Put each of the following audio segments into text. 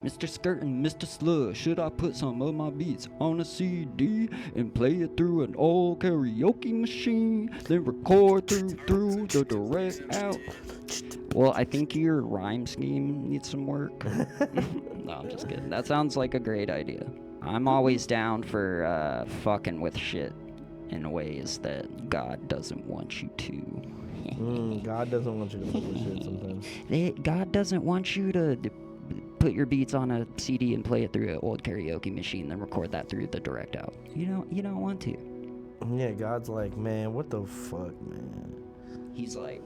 Mr. Skirt and Mr. Slug, should I put some of my beats on a CD and play it through an old karaoke machine, then record through the direct out? Well, I think your rhyme scheme needs some work. No, I'm just kidding. That sounds like a great idea. I'm always down for fucking with shit in ways that God doesn't want you to. God doesn't want you to fuck with shit sometimes. God doesn't want you to put your beats on a CD and play it through an old karaoke machine, then record that through the direct out. You don't want to. Yeah, God's like, man, what the fuck, man? He's like,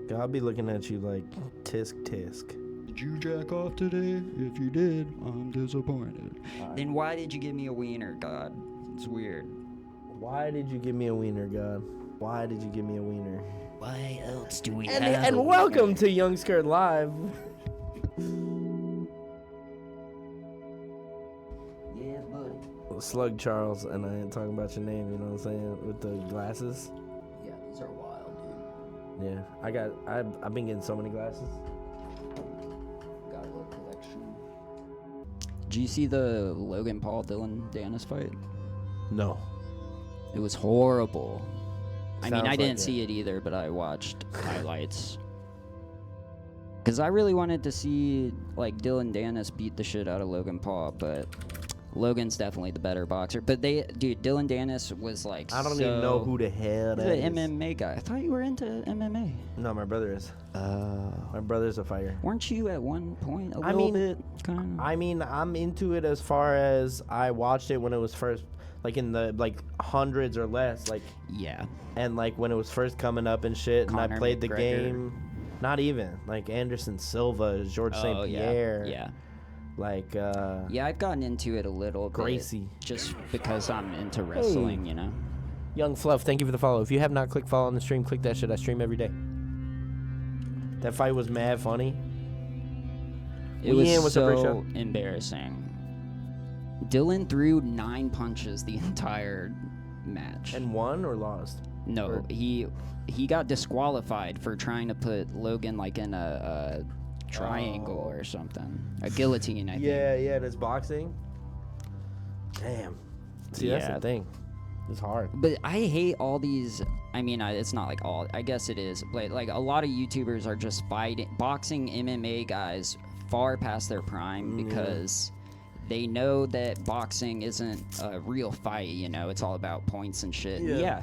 God be looking at you like, tisk tisk. did you jack off today? If you did, I'm disappointed. Then why did you give me a wiener, God? It's weird. Why did you give me a wiener, God? Why did you give me a wiener? Why else do we And welcome to Yung Skrrt Live. Yeah, buddy. Slug Charles, and I ain't talking about your name, you know what I'm saying? With the glasses. Yeah, these are wild, dude. Yeah, I've been getting so many glasses. Got a little collection. Did you see the Logan Paul Dillon Danis fight? No. It was horrible. I mean, Sounds I didn't like see it either, but I watched highlights. Because I really wanted to see, like, Dillon Danis beat the shit out of Logan Paul, but Logan's definitely the better boxer. But Dillon Danis was, like, I don't even know who the hell he's that is. an MMA guy. I thought you were into MMA. No, my brother is. My brother's a fighter. Weren't you at one point a I little mean, bit? Kind of? I mean, I'm into it as far as I watched it when it was first, like in the like hundreds or less, like Yeah. and like when it was first coming up and shit, and Conor I played the McGregor. game. Not even like Anderson Silva, George St. Pierre, Yeah. like Yeah, I've gotten into it a little Gracie. bit. Just because I'm into wrestling, you know? Young Fluff. Thank you for the follow. If you have not clicked follow on the stream, click that shit. I stream every day. That fight was mad funny. It Ian, was what's up, Rachel? so embarrassing. Dillon threw 9 punches the entire match. And won or lost? No, Or- he got disqualified for trying to put Logan like in a triangle or something. A guillotine, I think. Yeah, it's boxing. Damn. See, that's Yeah. the thing. It's hard. But I hate all these. I mean, it's not like all. I guess it is. But like a lot of YouTubers are just boxing MMA guys far past their prime because they know that boxing isn't a real fight. You know, it's all about points and shit. Yeah. Yeah.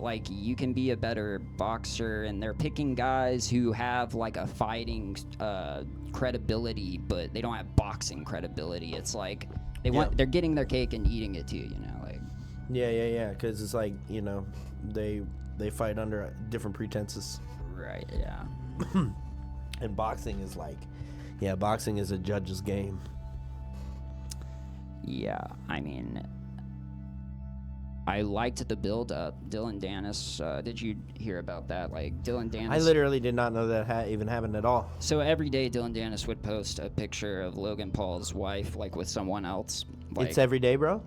Like you can be a better boxer, and they're picking guys who have like a fighting credibility, but they don't have boxing credibility. It's like they're getting their cake and eating it too. You know, like. Yeah. Because it's like, you know, they fight under different pretenses. Right. Yeah. And boxing is like, yeah, boxing is a judge's game. Yeah, I mean, I liked the build-up. Dillon Danis, did you hear about that? Like, Dillon Danis... I literally did not know that even happened at all. So every day, Dillon Danis would post a picture of Logan Paul's wife, like, with someone else. Like, It's every day, bro?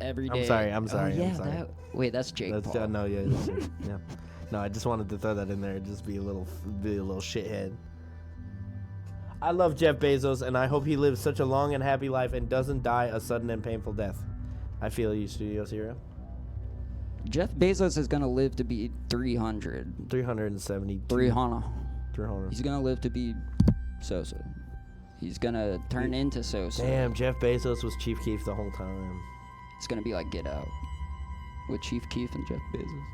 every day. I'm sorry. Oh, yeah, I'm sorry. wait, that's Jake Paul. No, yeah. Yeah. No, I just wanted to throw that in there. Just be a little shithead. I love Jeff Bezos, and I hope he lives such a long and happy life and doesn't die a sudden and painful death. I feel you, Studios Hero. Jeff Bezos is going to live to be 300. 370. 300. 300. He's going to live to be Sosa. He's going to turn into Sosa. Damn, Jeff Bezos was Chief Keef the whole time. It's going to be like Get Out with Chief Keef and Jeff Bezos.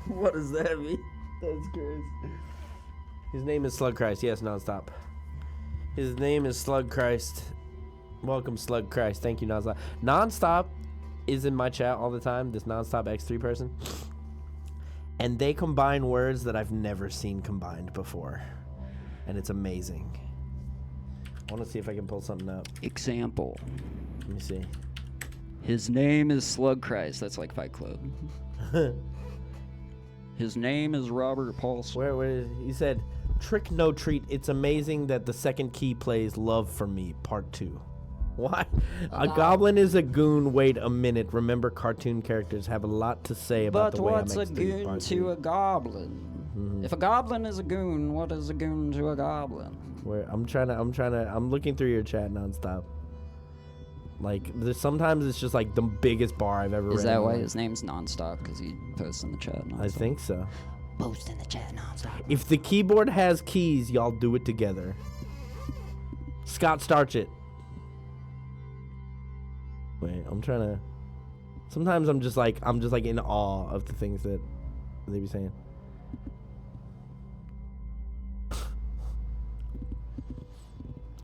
What does that mean? That's crazy. His name is Slug Christ. Yes, nonstop. His name is Slug Christ. Welcome, Slug Christ. Thank you, nonstop. Nonstop is in my chat all the time. This nonstop X3 person, and they combine words that I've never seen combined before, and it's amazing. I want to see if I can pull something up. Example. Let me see. His name is Slug Christ. That's like Fight Club. His name is Robert Paulson. Where is he said, "Trick no treat. It's amazing that the second key plays Love for Me Part 2. Why? A goblin is a goon. Wait a minute. Remember, cartoon characters have a lot to say about But the way what's I a make Steve goon Part to 2. a goblin? If a goblin is a goon, what is a goon to a goblin? Where I'm looking through your chat nonstop. Like, sometimes it's just like the biggest bar I've ever read. Is that why his name's Nonstop? Because he posts in the chat nonstop? I think so. Post in the chat nonstop. If the keyboard has keys, y'all do it together. Scott Starch it. Wait, I'm trying to... Sometimes I'm just like in awe of the things that they be saying.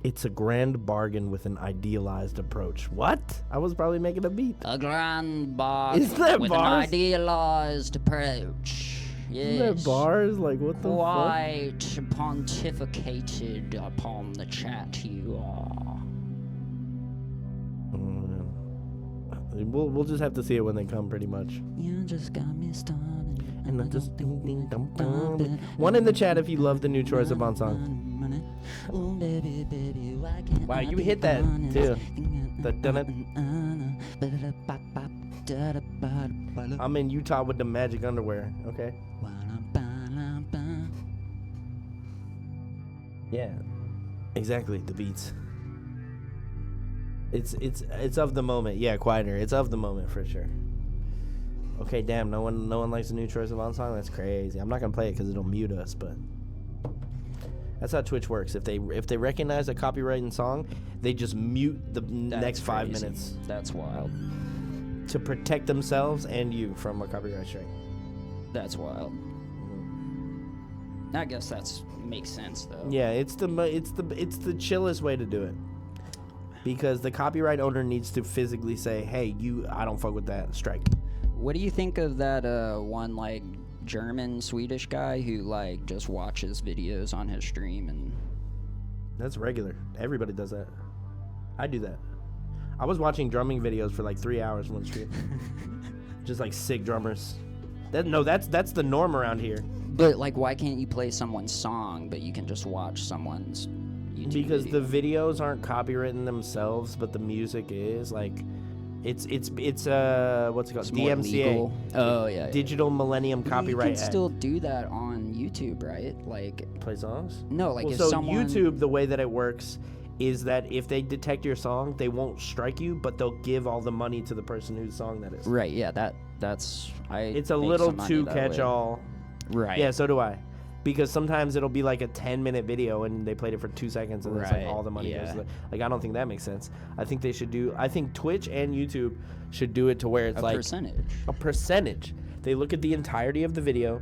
It's a grand bargain with an idealized approach. What? I was probably making a beat. A grand bargain Isn't that with bars? an idealized approach. Yes. Isn't that bars? Like, what the fuck? Quite pontificated upon the chat you are. We'll just have to see it when they come, pretty much. You just got me started. And I just ding ding dum dum. One in the chat if you love the new Troye Sivan song. Wow, you hit that too. I'm in Utah with the magic underwear. Okay. Yeah. Exactly. The beats. It's of the moment. Yeah, quieter. It's of the moment for sure. Okay, damn. No one likes the new Troye Sivan song. That's crazy. I'm not gonna play it because it'll mute us, but that's how Twitch works. If they recognize a copyrighted song, they just mute the next 5 minutes. That's wild. To protect themselves and you from a copyright strike. That's wild. I guess that's makes sense though. Yeah, it's the chillest way to do it. Because the copyright owner needs to physically say, "Hey, I don't fuck with that. Strike." What do you think of that one like German Swedish guy who like just watches videos on his stream? And that's regular. Everybody does that. I do that. I was watching drumming videos for like 3 hours one stream. Just like sick drummers. That's the norm around here. But like, why can't you play someone's song, but you can just watch someone's YouTube because video? the videos aren't copywritten themselves, but the music is. Like, it's what's it called? It's more DMCA. legal. Oh yeah. Digital Millennium Copyright You can Act. still do that on YouTube, right? Like Play songs? no, like Well, if so someone YouTube, the way that it works is that if they detect your song, they won't strike you, but they'll give all the money to the person whose song that is. Right, yeah, that's It's a make little some money too that way. catch-all. Right. Yeah, so do I. Because sometimes it'll be like a 10-minute video and they played it for 2 seconds and it's like Right, all the money yeah. goes to like, I don't think that makes sense. I think Twitch and YouTube should do it to where it's a like percentage. a percentage. They look at the entirety of the video.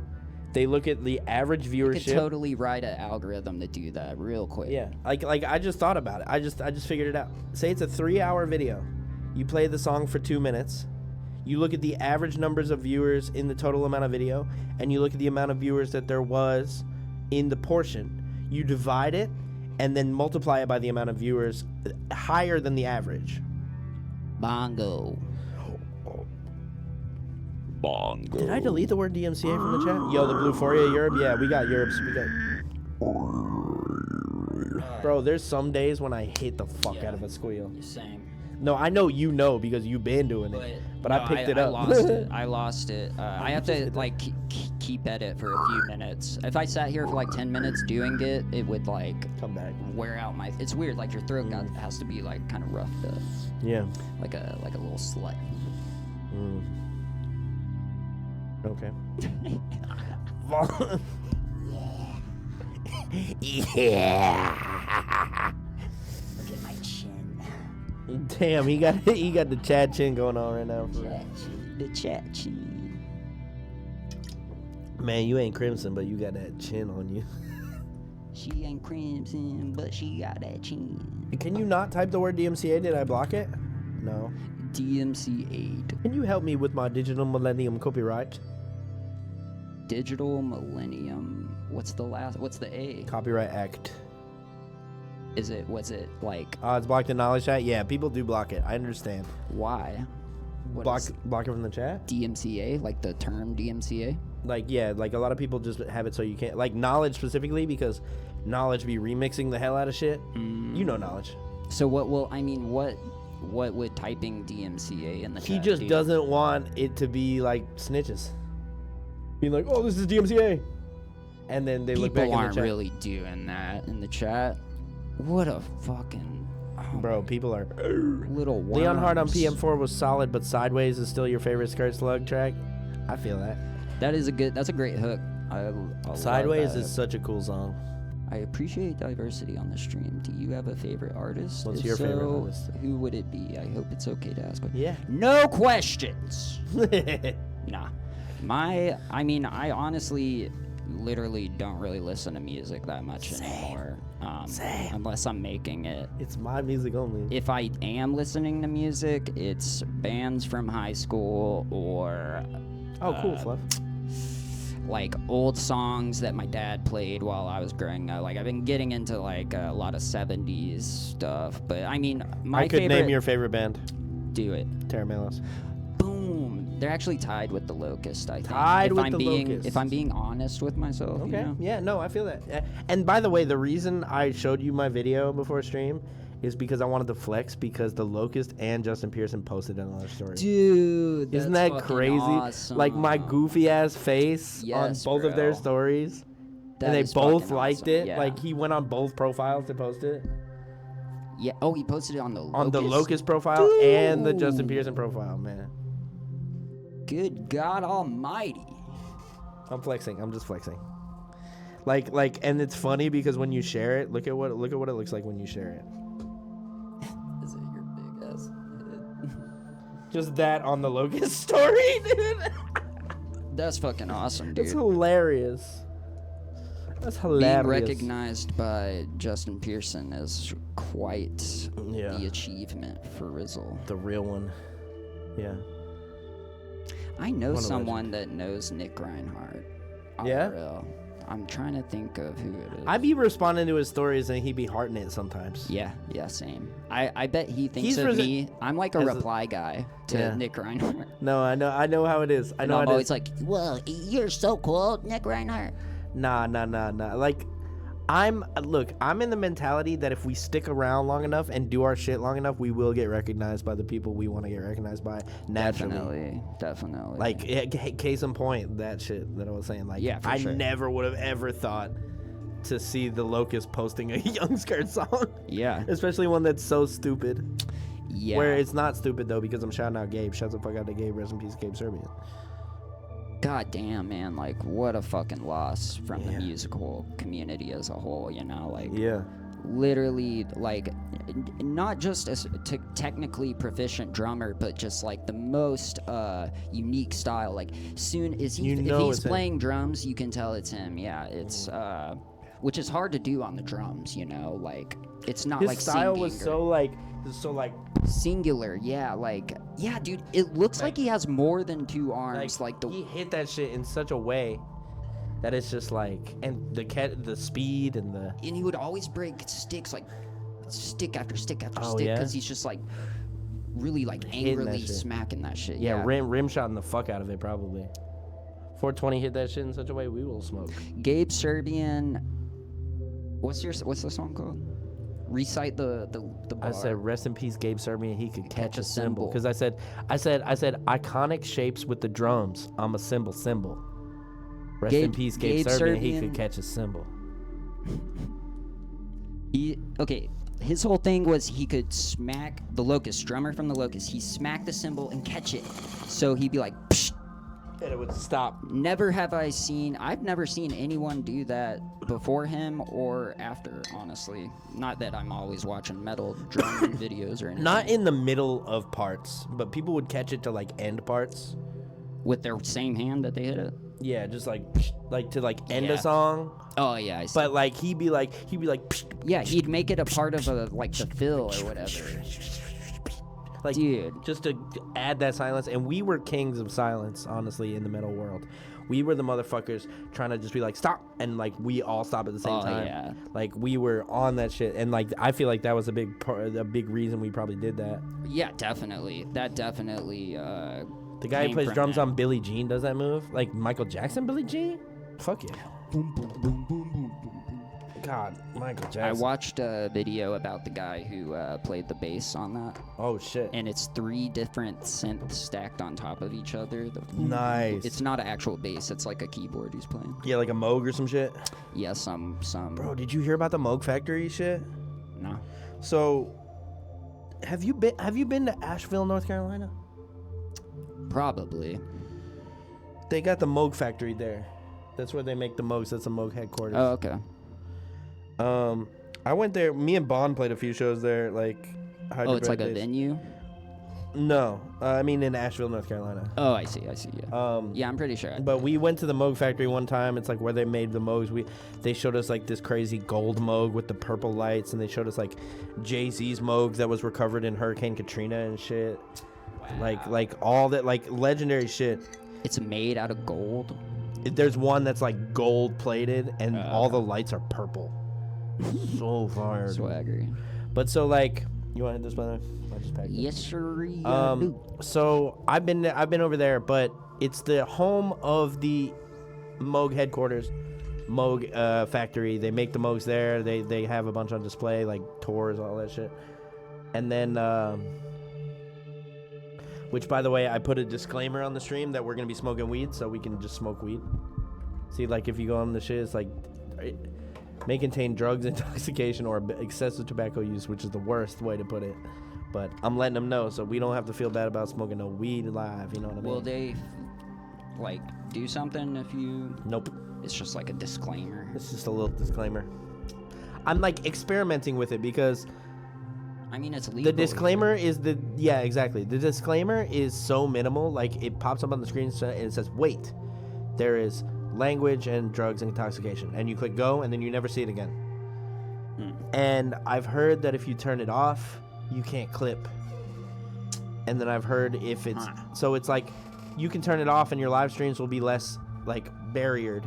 They look at the average You viewership. could totally write an algorithm to do that real quick. Yeah, like I just thought about it. I just figured it out. Say it's a 3-hour video. You play the song for 2 minutes. You look at the average numbers of viewers in the total amount of video, and you look at the amount of viewers that there was in the portion. You divide it, and then multiply it by the amount of viewers higher than the average. Bongo. Bongo. Did I delete the word DMCA from the chat? Yo, the Blue Fourier Europe? Yeah, we got Europe's. Bro, there's some days when I hate the fuck out of a squeal. Same. No, I know you know because you've been doing it. But no, I picked it I up. lost it. I have to like keep at it for a few minutes. If I sat here for like 10 minutes doing it, it would like Come back. wear out my. It's weird. Like your throat has to be like kind of roughed up, Yeah. like a little slut. Mm. Okay. Yeah. Look at my chin. Damn, he got the Chad chin going on right now. The chat chin. Man, you ain't crimson, but you got that chin on you. She ain't crimson, but she got that chin. Can you not type the word DMCA? Did I block it? No. DMCA. Can you help me with my digital millennium copyright? Digital Millennium. What's the A? Copyright Act. Was it like Oh, it's blocked in knowledge chat? Yeah, people do block it. I understand. why? What Block is it from the chat? DMCA, like the term DMCA? Like, yeah, like a lot of people just have it so you can't. Like, knowledge specifically, because knowledge be remixing the hell out of shit. You know knowledge. So what would typing DMCA in the chat He just do? doesn't want it to be like snitches. Being like, oh, this is DMCA. and then they look back in People the aren't chat. really doing that in the chat. What a fucking Bro, people are. little worms. Leon Hart on PM4 was solid, but Sideways is still your favorite Skrrt Slug track. I feel that. That's a great hook. I love Sideways that. is such a cool song. I appreciate diversity on the stream. Do you have a favorite artist? What's If your favorite so, artist? Who would it be? I hope it's okay to ask. Yeah. No questions. Nah. I honestly literally don't really listen to music that much anymore. Same. Unless I'm making it. It's my music only. If I am listening to music, it's bands from high school or Oh, cool, Fluff. like old songs that my dad played while I was growing up. Like I've been getting into like a lot of 70s stuff, but I mean, I could name your favorite band. Do it. Tera Melos. Boom. They're actually tied with the Locust, I think. Tied with the Locust. If I'm being honest with myself, Okay. you know? Yeah, no, I feel that. And by the way, the reason I showed you my video before stream is because I wanted to flex because the Locust and Justin Pearson posted it on their story. Dude, Isn't that's that fucking crazy? awesome. Like my goofy ass face Yes, on both of their bro. stories. That And they is both fucking liked awesome. it. Yeah. Like he went on both profiles to post it. Yeah. Oh, he posted it on the Locust. On the Locust profile and the Justin Pearson profile, man. Good God Almighty. I'm flexing. I'm just flexing. Like, and it's funny because when you share it, look at what it looks like when you share it. Is it your big ass head? Just that on the Locust story, dude. That's fucking awesome, dude. It's hilarious. That's hilarious. Being recognized by Justin Pearson is quite Yeah. the achievement for Rizzle. The real one. Yeah. I know What a someone that knows Nick Reinhardt. Yeah? IRL. I'm trying to think of who it is. I be responding to his stories and he be hearting it sometimes. Yeah, same. I bet he thinks He's of resi- me. I'm like a as a- reply guy to Yeah. Nick Reinhardt. No, I know how it is. I And know I'm how it always is. like, well, you're so cool, Nick Reinhardt. Nah. Like, I'm in the mentality that if we stick around long enough and do our shit long enough, we will get recognized by the people we want to get recognized by naturally. Definitely. Like, case in point, that shit that I was saying. Like, Yeah, for I sure. never would have ever thought to see the Locust posting a Yung Skrrt song. Yeah. Especially one that's so stupid. Yeah. Where it's not stupid, though, because I'm shouting out Gabe. Shout the fuck out to Gabe. Rest in peace, Gabe Serbian. God damn, man. Like, what a fucking loss from the Yeah. musical community as a whole, you know? Like, Yeah. literally, like, not just a technically proficient drummer, but just like the most unique style. Like, soon as he, You if know he's it's him. playing drums, you can tell it's him. Yeah, it's which is hard to do on the drums, you know? Like, it's not His like style singing was or- so like singular. Yeah, like, yeah, dude. It looks like he has more than two arms. Like the he hit that shit in such a way that it's just like, and the speed and the and he would always break sticks, like stick after stick after Oh, stick, yeah? because he's just like really like Hitting that angrily shit. smacking that shit. yeah, rim shotting the fuck out of it probably. 420 hit that shit in such a way we will smoke. Gabe Serbian. What's the song called? Recite the bar. I said rest in peace Gabe Serbian, he could catch a cymbal. cymbal because I said iconic shapes with the drums. I'm a cymbal. Rest in peace Gabe Serbian, he could catch a cymbal. His whole thing was he could smack the Locust, drummer from the Locust. He smacked the cymbal and catch it. So he'd be like, psh. And it would stop. I've never seen anyone do that before him or after, honestly. Not that I'm always watching metal drum videos or anything. Not in the middle of parts, but people would catch it to like end parts. With their same hand that they hit it? Yeah, just like to like end Yeah. a song. Oh, yeah, I see. But like he'd be like Yeah, he'd make it a part of like the fill or whatever. like Dude. just to add that silence. And we were kings of silence, honestly, in the metal world. We were the motherfuckers trying to just be like stop, and like we all stop at the same time. Yeah. Like we were on that shit, and like I feel like that was a big reason we probably did that. Yeah, definitely. That definitely. The guy who came plays from drums that. on Billie Jean does that move, like Michael Jackson, Billie Jean. Fuck yeah. God, Michael Jackson. I watched a video about the guy who played the bass on that. Oh shit. And it's 3 different synths stacked on top of each other. Nice. It's not an actual bass. It's like a keyboard he's playing. Yeah, like a Moog or some shit. Yeah, some. Bro, did you hear about the Moog Factory shit? No. So, have you been to Asheville, North Carolina? Probably. They got the Moog Factory there. That's where they make the Moogs. That's the Moog headquarters. Oh, okay. I went there. Me and Bond played a few shows there. Like, Oh, it's like a venue? No, I mean in Asheville, North Carolina. Oh, I see. Yeah. Yeah, I'm pretty sure. But we went to the Moog Factory one time. It's like where they made the Moogs. They showed us like this crazy gold Moog with the purple lights, and they showed us like Jay-Z's Moog that was recovered in Hurricane Katrina and shit. Wow. Like all that like legendary shit. It's made out of gold. There's one that's like gold plated, and all the lights are purple. So fire. Swagger. But so like, you want to hit this by the way? I just packed it. Yes, sir. So I've been over there, but it's the home of the Moog headquarters, Moog factory. They make the Moogs there. They have a bunch on display, like tours, all that shit. And then, which by the way, I put a disclaimer on the stream that we're gonna be smoking weed, so we can just smoke weed. See, like if you go on the shit, it's like may contain drugs, intoxication, or excessive tobacco use, which is the worst way to put it. But I'm letting them know, so we don't have to feel bad about smoking no weed live. You know what I mean? Will they, like, do something if you? Nope. It's just like a disclaimer. It's just a little disclaimer. I'm like experimenting with it because. I mean, it's legal. The disclaimer is yeah, exactly. The disclaimer is so minimal, like it pops up on the screen and it says, "Wait, there is language and drugs and intoxication," and you click go, and then you never see it again. And I've heard that if you turn it off, you can't clip. And then I've heard if it's so it's like you can turn it off and your live streams will be less like barriered,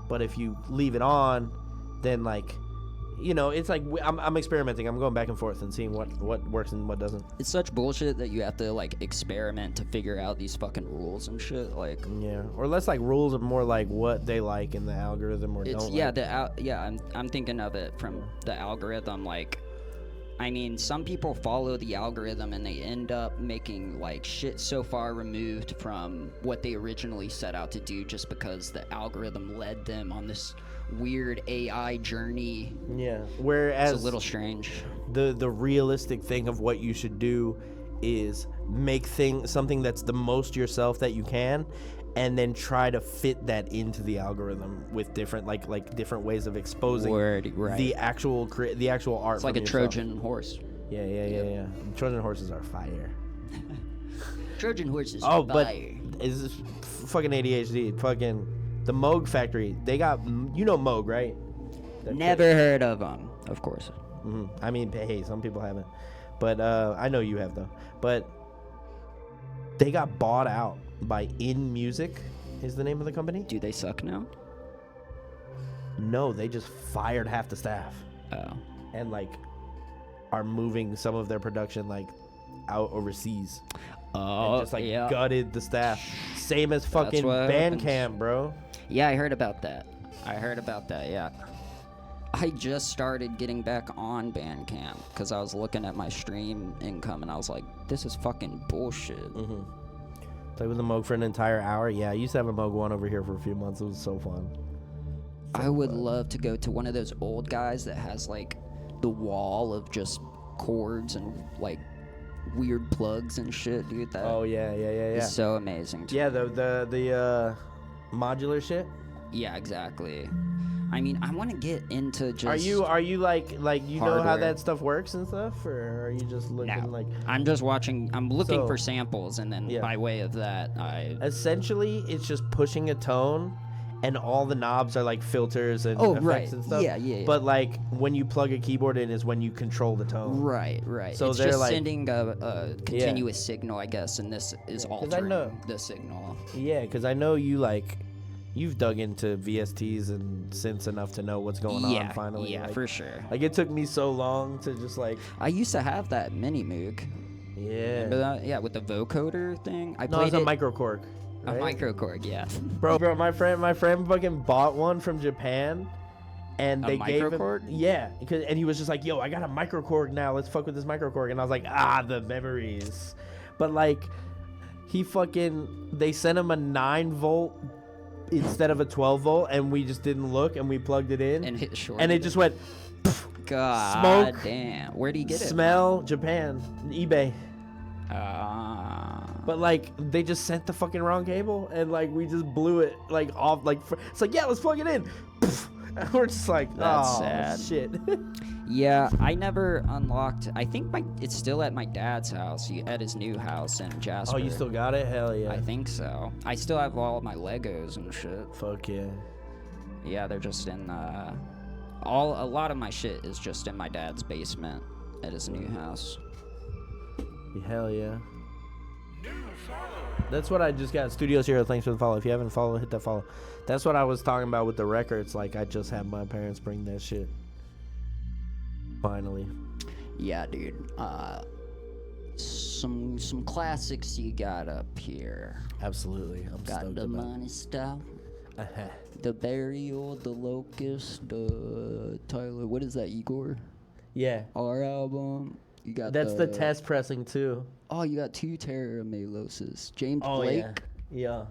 but if you leave it on, then like. You know, it's like I'm experimenting. I'm going back and forth and seeing what works and what doesn't. It's such bullshit that you have to like experiment to figure out these fucking rules and shit. Like yeah, or less like rules are more like what they like in the algorithm or it's, don't. Yeah, I'm thinking of it from the algorithm. Like, I mean, some people follow the algorithm and they end up making like shit so far removed from what they originally set out to do just because the algorithm led them on this weird AI journey. Yeah. Whereas it's a little strange. The realistic thing of what you should do is make something that's the most yourself that you can, and then try to fit that into the algorithm with different like different ways of exposing the actual art. It's like a yourself. Trojan horse. Yeah. Trojan horses are fire. Trojan horses. Oh, fire. but is this fucking ADHD? Fucking the Moog Factory. They got Moog, right? Never heard of them, of course. Mm-hmm. I mean, hey, some people haven't, but I know you have though. But they got bought out by In Music, is the name of the company. Do they suck now? No, they just fired half the staff. Oh. And like are moving some of their production like out overseas. Oh, and just like gutted the staff. Same as fucking Bandcamp, bro. Yeah, I heard about that. Yeah. I just started getting back on Bandcamp because I was looking at my stream income and I was like, this is fucking bullshit. Mm-hmm. Play with the Moog for an entire hour. Yeah, I used to have a Moog one over here for a few months. It was so fun. I would love to go to one of those old guys that has like the wall of just chords and like weird plugs and shit, dude. That is so amazing. Yeah, the modular shit. Yeah, exactly. I mean, I want to get into just. Are you like you hardware. know how that stuff works and stuff, or are you just looking like? I'm just watching. I'm looking for samples, and then by way of that, essentially it's just pushing a tone, and all the knobs are like filters and effects and stuff. Yeah. But like when you plug a keyboard in is when you control the tone. Right. So it's they're just like sending a continuous signal, I guess, and this is altering the signal. Yeah, because I know you've dug into VSTs and synths enough to know what's going on finally. Yeah, for sure. Like it took me so long to just like. I used to have that mini Moog. Yeah. Remember that? Yeah, with the vocoder thing. It was a microcorg. Right? A microcorg, yeah. Bro, my friend fucking bought one from Japan, And they gave him, microcorg? yeah, and he was just like, yo, I got a microcorg now, let's fuck with this microcorg. And I was like, the memories. But like, they sent him a 9-volt instead of a 12-volt, and we just didn't look, and we plugged it in, And hit short. and it just went, God smoke, damn. Where do you get smell, Japan, eBay. it? But like, they just sent the fucking wrong cable, and like, we just blew it like off. Like, it's like, yeah, let's plug it in. And we're just like, That's oh sad. shit. Yeah, I never unlocked. I think it's still at my dad's house. At his new house in Jasper. Oh, you still got it? Hell yeah. I think so. I still have all of my Legos and shit. Fuck yeah. Yeah, they're just in. A lot of my shit is just in my dad's basement at his new house. Hell yeah. That's what I just got. Studios Hero, thanks for the follow. If you haven't followed, hit that follow. That's what I was talking about with the records. Like, I just had my parents bring that shit. Finally. Yeah, dude. Some classics you got up here. Absolutely. I'm Got stoked the about money stuff. it. The Burial, the Locust, the Tyler. What is that, Igor? Yeah. Our album. You got That's the test pressing too. Oh, you got 2 Tera Meloses. James Oh Blake. yeah.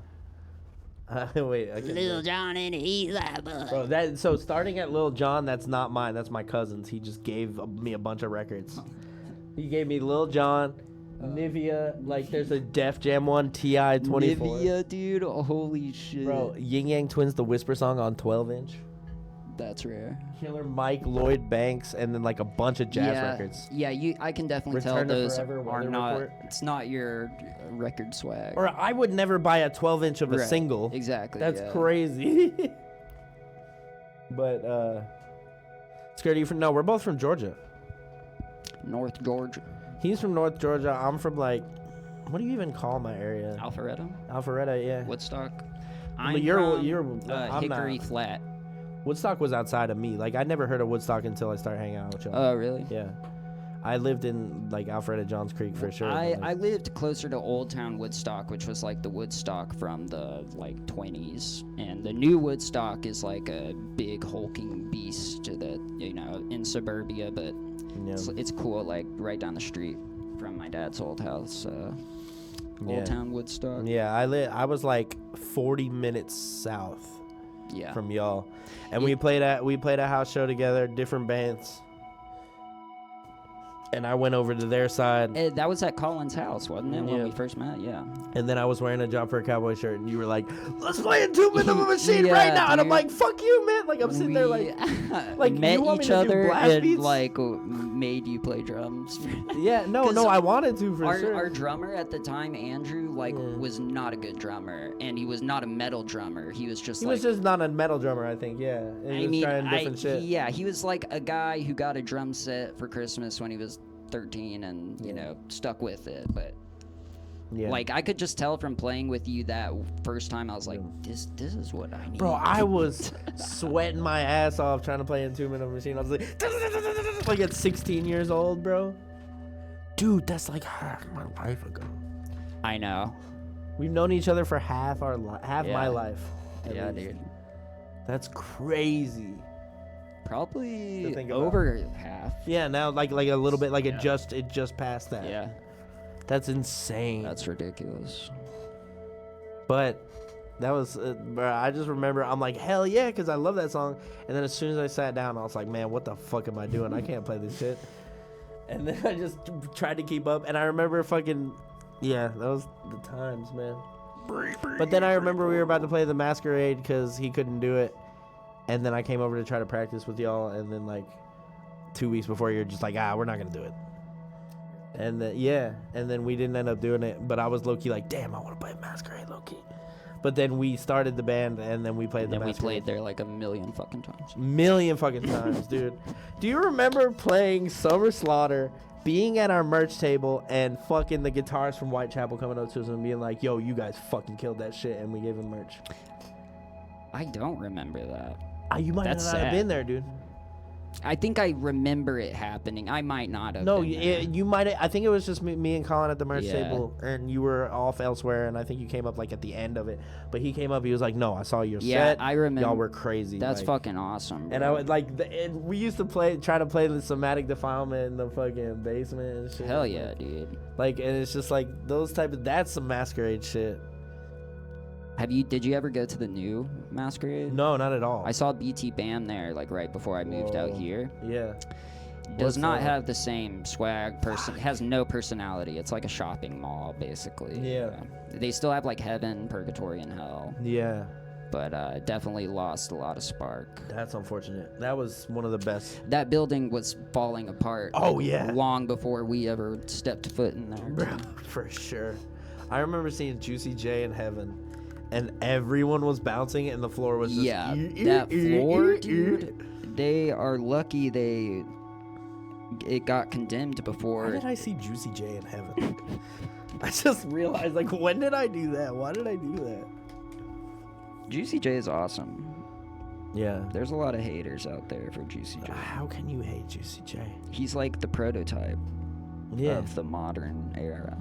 Wait, I can Lil Jon and he's that boy. Bro, so starting at Lil Jon, that's not mine. That's my cousin's. He just gave me a bunch of records. He gave me Lil Jon, Nivea. Like, there's a Def Jam one, Ti 24. Nivea, dude. Holy shit. Bro, Yin Yang Twins, the Whisper song on 12-inch. That's rare. Killer Mike, Lloyd Banks, and then like a bunch of jazz records. Yeah, I can definitely Return to tell those Forever, are Weather not. Report. It's not your record swag. Or I would never buy a 12-inch of a Right, single. Exactly. That's yeah. crazy. But Skrrt, you from? No, we're both from Georgia. North Georgia. He's from North Georgia. I'm from like, what do you even call my area? Alpharetta. Alpharetta, yeah. Woodstock. I'm Hickory not. Flat. Woodstock was outside of me. Like, I never heard of Woodstock until I started hanging out with y'all. Oh, really? Yeah. I lived in like Alpharetta, Johns Creek for sure. I lived closer to Old Town Woodstock, which was like the Woodstock from the like 20s, and the new Woodstock is like a big hulking beast that, you know, in suburbia, but Yeah. it's cool, like right down the street from my dad's old house. Yeah. Old Town Woodstock. Yeah, I was like 40 minutes south Yeah. from y'all, and we played a house show together, different bands. And I went over to their side, That was at Colin's house, wasn't it, when Yeah. we first met? Yeah. and then I was wearing a Job for a Cowboy shirt, and you were like, "Let's play a 2-minute of a machine Yeah, right now," and I'm dude. like, "Fuck you, man!" Like, I'm sitting there like, like, met you want me each to do other blast and beats? like made you play drums. yeah, no, 'Cause I wanted to for our, sure. our drummer at the time, Andrew, like Yeah. was not a good drummer, and he was not a metal drummer. He was just He like was just not a metal drummer, I think. Yeah, and he was trying different shit. yeah, he was like a guy who got a drum set for Christmas when he was 13 and you know stuck with it, but Yeah. like I could just tell from playing with you that first time. I was like, this is what I need. Bro, I was sweating my ass off trying to play in 2-minute machine. I was like at 16 years old, bro. Dude, that's like half my life ago. I know. We've known each other for half my Yeah. life. at Yeah, least. dude. That's crazy. Probably To think about. over half. Yeah, now like a little bit, like Yeah. it just passed that. Yeah, That's insane. that's ridiculous. But that was, bro, I just remember, I'm like, hell yeah, because I love that song. And then as soon as I sat down, I was like, man, what the fuck am I doing? I can't play this shit. And then I just tried to keep up. And I remember yeah, that was the times, man. But then I remember we were about to play the Masquerade because he couldn't do it. And then I came over to try to practice with y'all. And then like 2 weeks before, you're just like, we're not going to do it. And and then we didn't end up doing it. But I was low-key like, damn, I want to play Masquerade low-key. But then we started the band, and then we played the Then we Masquerade. played there like a million fucking times. Million fucking times, dude. Do you remember playing Summer Slaughter, being at our merch table, and fucking the guitarist from Whitechapel coming up to us and being like, yo, you guys fucking killed that shit, and we gave him merch? I don't remember that. You might That's not have sad. been there, dude. I think I remember it happening. I might not have. No, been there. you might. I think it was just me and Colin at the merch Yeah. table, and you were off elsewhere. And I think you came up like at the end of it. But he came up. He was like, "No, I saw your Yeah, set. I remember. Y'all were crazy. That's like, fucking awesome. And bro. I would like. And we used to try to play the somatic defilement in the fucking basement and shit. Hell yeah, dude. Like, and it's just like those type of. That's some masquerade shit. Did you ever go to the new Masquerade? No, not at all. I saw BT Bam there like right before I moved out Whoa. here. Yeah. Does What's not that? have the same swag. Has no personality. It's like a shopping mall basically. Yeah. They still have like heaven, purgatory, and hell, Yeah. but definitely lost a lot of spark. That's unfortunate. That was one of the best. That building was falling apart. Oh, like, yeah. long before we ever stepped foot in there. Bro, for sure. I remember seeing Juicy J in heaven, and everyone was bouncing, and the floor was just that floor, dude. They are lucky it got condemned before. Why did I see Juicy J in heaven? I just realized, like, when did I do that? Why did I do that? Juicy J is awesome. Yeah. There's a lot of haters out there for Juicy J. How can you hate Juicy J? He's like the prototype Yeah. of the modern era.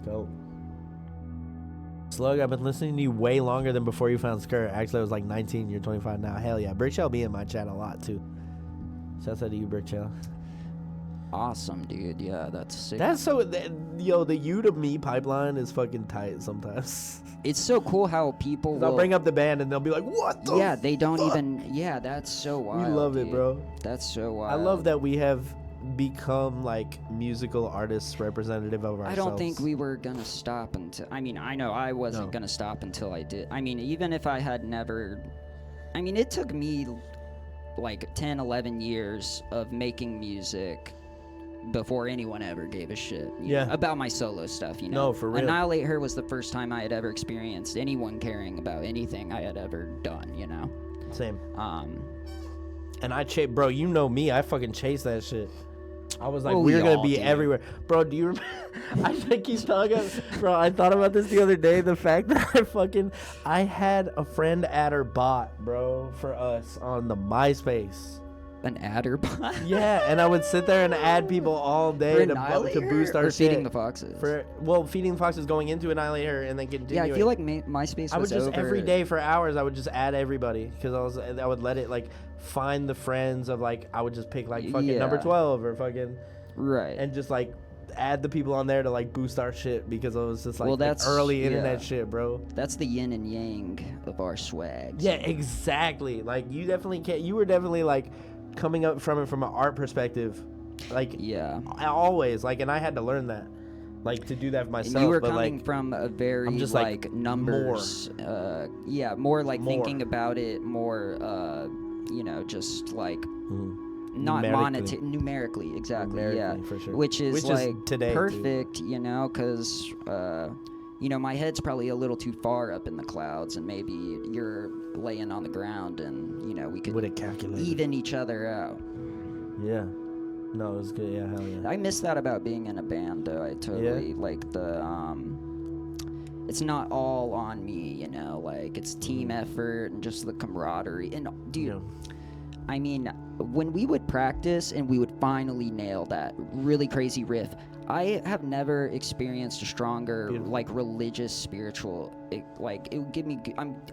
Go. Slug, I've been listening to you way longer than before you found Skrrt. Actually, I was like 19. You're 25 now. Hell yeah. Brick Shell be in my chat a lot, too. Shouts out to you, Brick Shell. Awesome, dude. Yeah, that's sick. That's so... Yo, the you to me pipeline is fucking tight sometimes. It's so cool how people I'll will, bring up the band and they'll be like, what the yeah, they don't fuck? even... Yeah, that's so wild, We love it, dude. bro. That's so wild. I love that we have become like musical artists representative of ourselves. I don't think we were gonna stop until... I mean, I know I wasn't No. gonna stop until I did. I mean, even if I had never... I mean, it took me like 10, 11 years of making music before anyone ever gave a shit about my solo stuff, you know? No, for real. Annihilate Her was the first time I had ever experienced anyone caring about anything I had ever done, you know? Same. And I bro, you know me, I fucking chase that shit. I was like, Oh, we're we gonna all be do. everywhere. Bro, do you remember? I keep talking. Bro, I thought about this the other day. The fact that I had a friend add her bot, bro, for us on the MySpace. An adder bot? Yeah, and I would sit there and add people all day to boost our or shit. Feeding the Foxes? Feeding the Foxes going into Annihilate Her and then continue. Yeah, I feel like MySpace was I would just over. every day for hours. I would just add everybody because I would let it like find the friends of like I would just pick like fucking number 12 or fucking right and just like add the people on there to like boost our shit because it was just like, Well, that's- early internet yeah. shit, bro. That's the yin and yang of our swag. Yeah, exactly. Like you definitely can't. You were definitely like coming up from it from an art perspective, like Yeah. always like, and I had to learn that. Like to do that for myself, And you were but coming like from a very I'm just, like numbers, more like More. thinking about it more, you know, just like not Numerically. numerically, exactly, Numerically, yeah, for sure. which is Which is like today, too. perfect, you know, because you know my head's probably a little too far up in the clouds, and maybe you're laying on the ground, and you know we could would it calculate? even each other out. Yeah. No, it was good. Yeah, hell yeah. I miss that about being in a band, though. I totally like the it's not all on me, you know, like it's team effort and just the camaraderie. And dude, Yeah. I mean, when we would practice and we would finally nail that really crazy riff, I have never experienced a stronger Beautiful. like religious spiritual it would give me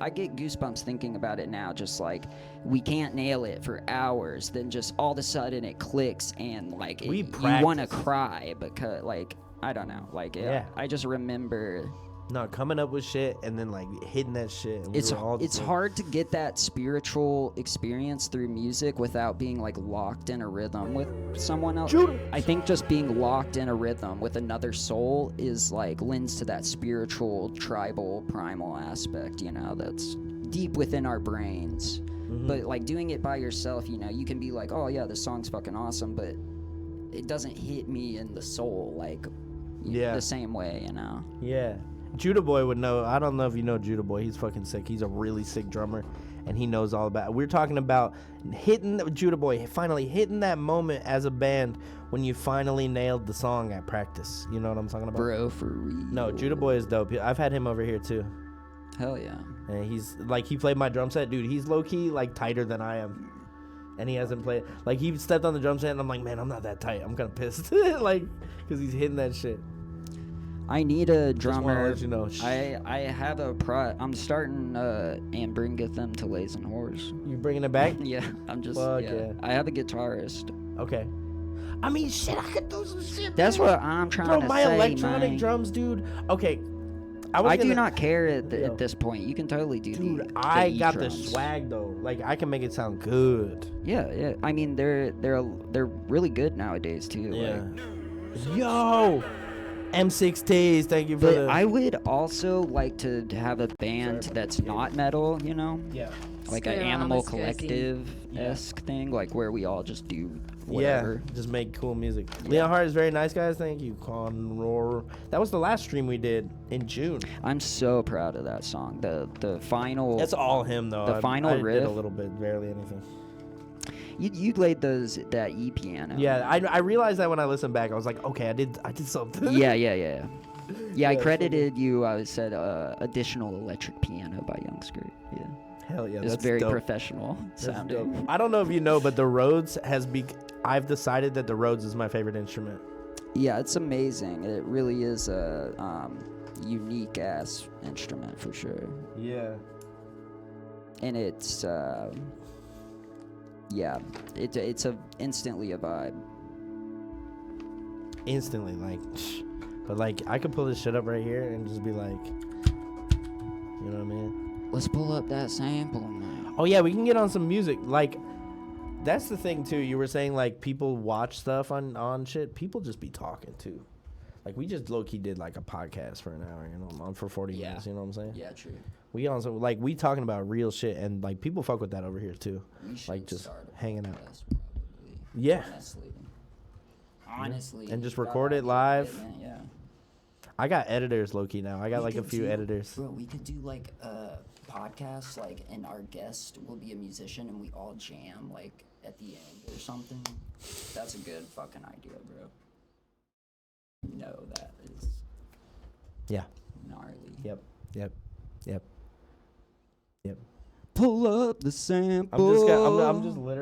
I get goosebumps thinking about it now, just like we can't nail it for hours, then just all of a sudden it clicks and like We you want to practice. cry because like I don't know, like Yeah. I just remember No, coming up with shit and then like hitting that shit. And we it's were all it's just, like, hard to get that spiritual experience through music without being like locked in a rhythm with someone else. Judah. I think just being locked in a rhythm with another soul is like lends to that spiritual, tribal, primal aspect, you know, that's deep within our brains. Mm-hmm. But like doing it by yourself, you know, you can be like, oh yeah, this song's fucking awesome, but it doesn't hit me in the soul like Yeah. the same way, you know. Yeah. Judah Boy would know. I don't know if you know Judah Boy. He's fucking sick. He's a really sick drummer, and he knows all about it. We're talking about hitting Judah Boy, finally hitting that moment as a band when you finally nailed the song at practice. You know what I'm talking about? Bro, for real. No, Judah Boy is dope. I've had him over here too, Hell yeah. and he's like he played my drum set, dude. He's low key like tighter than I am. and he hasn't played. Like, he stepped on the drum set, and I'm like, man, I'm not that tight. I'm kind of pissed, like, because he's hitting that shit. I need a drummer. Let you know. I have a I'm starting and bringeth them to Lays and Whores. You bringing it back? Yeah, I'm just. Fuck yeah. yeah. I have a guitarist. Okay. I mean, shit, I could do some shit. That's man. what I'm trying Bro, to my say, electronic man. drums, dude. Okay. I do not care at this point. You can totally do Dude, the I got E-drums. the swag though. Like, I can make it sound good. Yeah. I mean, they're really good nowadays too. Yeah. Like, Yo, M6Ts. Thank you for but the. I would also like to have a band that's not metal. You know, Yeah. like an Animal Collective-esque thing, like where we all just do whatever. Yeah, just make cool music. Yeah. Leon Hart is very nice, guys. Thank you, Conroar. That was the last stream we did in June. I'm so proud of that song. The final. That's all him though. The final I riff. did a little bit, barely anything. You laid that E piano. Yeah, I realized that when I listened back. I was like, okay, I did something. Yeah. Yeah, I Yeah, credited you. I said additional electric piano by Yung Skrrt. Yeah. Hell yeah, It's that's very dope. professional That's sounding. dope. I don't know if you know, but the Rhodes I've decided that the Rhodes is my favorite instrument. Yeah, it's amazing. It really is a unique ass instrument for sure. Yeah. And it's it's instantly a vibe. Instantly, like, but like I could pull this shit up right here and just be like, you know what I mean? Let's pull up that sample, man. Oh yeah, we can get on some music. Like, that's the thing too. You were saying like people watch stuff on shit. People just be talking too. Like, we just low key did like a podcast for an hour, you know, for 40 minutes. You know what I'm saying? Yeah, true. We also like we talking about real shit, and like people fuck with that over here too. We should Like, just start a hanging out. podcast, probably. Yeah. Honestly. And just you record got it live. equipment, yeah. I got editors low key now. I got We like a could few do- editors. Bro, we could do like a podcast, like, and our guest will be a musician, and we all jam like at the end or something. That's a good fucking idea, bro. No, that is Yeah. gnarly. Yep. Pull up the sample. I'm just literally.